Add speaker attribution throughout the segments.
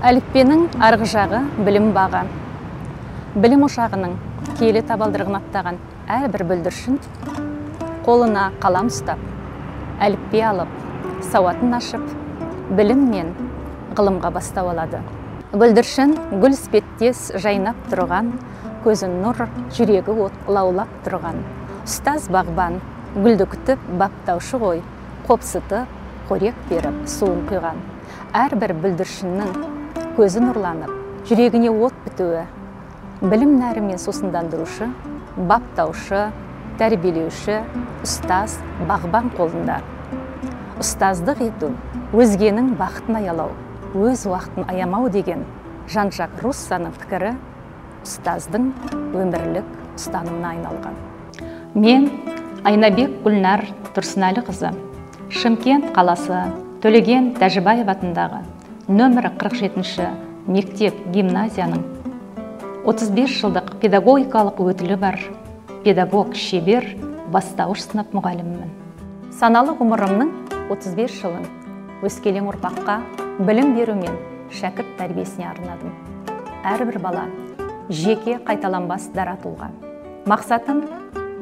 Speaker 1: Әліппенің арғы жағы білім бағы. Білім ошағының киелі табалдырығын аттаған әрбір бүлдіршін қолына қалам ұстап, әліппе алып, сауатын ашып, білім мен ғылымға бастау алады. Бүлдіршін гүл іспеттес жайнап тұрған, көзі нұр, жүрегі от лаулап тұрған. Ұстаз бағбан гүлді күтіп баптаушы ғой, қопсытып, қорек беріп, суын құйған. Әрбір бүлдіршіннің көзі нұрланып, жүрегіне от бітуі, білім нәрімен сусындандырушы, баптаушы, тәрбиелеуші, ұстаз, бағбан қолында. Ұстаздық ету, өзгенің бақытын аялау, өз уақытын аямау деген Жан-Жак Руссоның пікірі ұстаздың өмірлік ұстанымына айналған. Мен Айнабек Гүлнар Тұрсынәліқызы, Шымкент қаласы Төлеген Тәжібаев атындағы нөмірі 47-ші мектеп гимназияның 35 жылдық педагогикалық өтілі бар педагог шебер бастауыш сынып мұғалімімін. Саналы ғұмырымның 35 жылын өскелең ұрпаққа білім беру мен шәкірт тәрбиесіне арнадым. Әрбір бала жеке қайталанбас дара тұлға. Мақсатым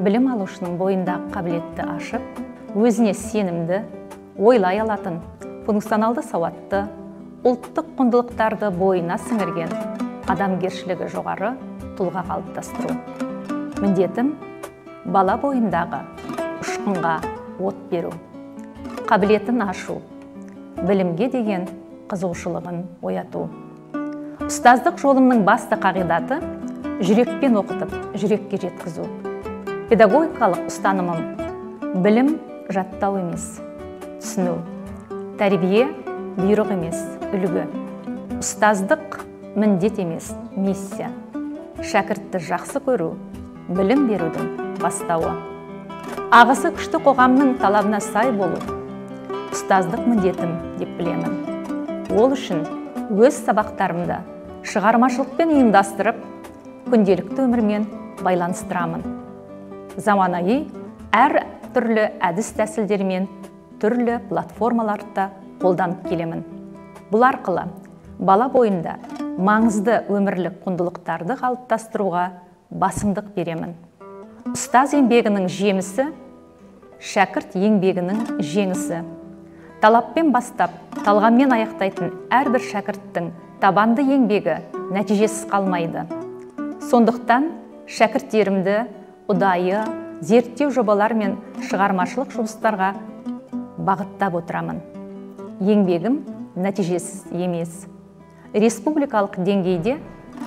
Speaker 1: білім алушының бойындағы қабілетті ашып, өзіне сенімді, ойлай алатын, функционалды сауатты, ұлттық құндылықтарды бойына сіңірген, адамгершілігі жоғары тұлға қалыптастыру. Міндетім бала бойындағы ұшқынға от беру, қабілетін ашу, білімге деген қызығушылығын ояту. Ұстаздық жолымның басты қағидаты жүрекпен оқытып, жүрекке жеткізу. Педагогикалық ұстанымым білім жаттау емес, түсіну. Тәрбие бұйрық емес, үлгі. Ұстаздық міндет емес, миссия. Шәкіртті жақсы көру, білім берудің бастауы. Ағысы күшті қоғамның талабына сай болу ұстаздық міндетім деп білемін. Ол үшін өз сабақтарымда шығармашылықпен ұйымдастырып, күнделікті өмірмен байланыстырамын. Заманауи әр түрлі әдіс тәсілдермен түрлі платформаларда қолданып келемін. Бұл арқылы бала бойында маңызды өмірлік құндылықтарды қалыптастыруға басымдық беремін. Ұстаз еңбегінің жемісі, шәкірт еңбегінің жеңісі. Талаппен бастап, талғаммен аяқтайтын әрбір шәкірттің табанды еңбегі нәтижесіз қалмайды. Сондықтан шәкірттерімді ұдайы зерттеу жобалар мен шығармашылық жұмыстарға бағыттап отырамын. Еңбегім нәтижесіз емес. Республикалық деңгейде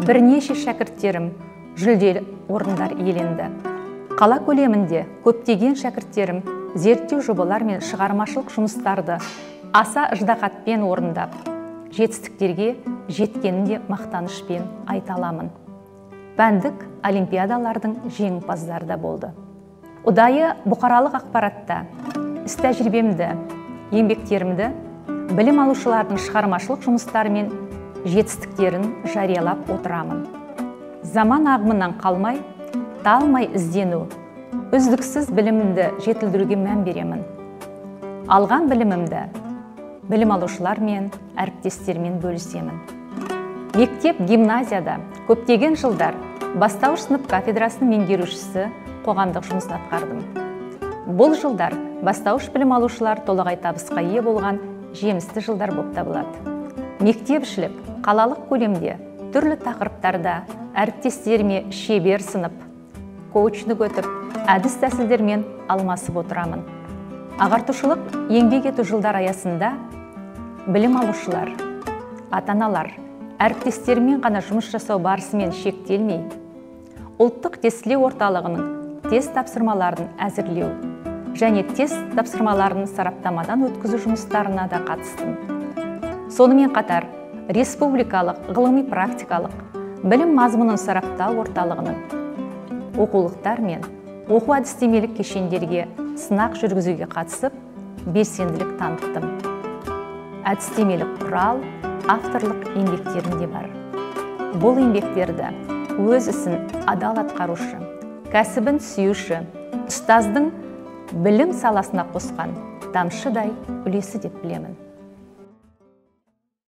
Speaker 1: бірнеше шәкірттерім жүлделі орындар иеленді. Қала көлемінде көптеген шәкірттерім зерттеу жобалар мен шығармашылық жұмыстарды аса ыждағатпен орындап, жетістіктерге жеткенінде мақтанышпен айта аламын. Пәндік олимпиадалардың жеңімпаздары да болды. Ұдайы бұқаралық ақпаратта іс тәжірибемді, еңбектерімді білім алушылардың шығармашылық жұмыстары мен жетістіктерін жариялап отырамын. Заман ағымынан қалмай, талмай іздену, үздіксіз білімімді жетілдіруге мән беремін. Алған білімімді білім алушылар мен әріптестермен бөлісемін. Мектеп гимназияда көптеген жылдар бастауыш сынып кафедрасының меңгерушісі қоғамдық жұмысын атқардым. Бұл жылдар бастауыш білім алушылар толағай табысқа ие болған жемісті жылдар болып табылады. Мектепшілік қалалық көлемде түрлі тақырыптарда әріптестеріме шебер сынып, коучнік өтіп, әдіс тәсілдермен алмасып отырамын. Ағартушылық еңбек ету жылдар аясында білім алушылар, ата-аналар, әріптестерімен ғана жұмыс жасау барысымен шектелмей, ұлттық тестілеу орталығының тест тапсырмаларын әзірлеу және тест тапсырмаларын сараптамадан өткізу жұмыстарына да қатыстым. Сонымен қатар, республикалық ғылыми-практикалық білім мазмұнын сараптау орталығының оқулықтар мен оқу әдістемелік кешендерге сынақ жүргізуге қатысып, белсенділік таныттым. Әдістемелік құрал, авторлық еңбектерінде бар. Бұл еңбектерді өз ісін адал атқарушы, кәсібін сүйуші, ұстаздың білім саласына қосқан тамшыдай үлесі деп білемін.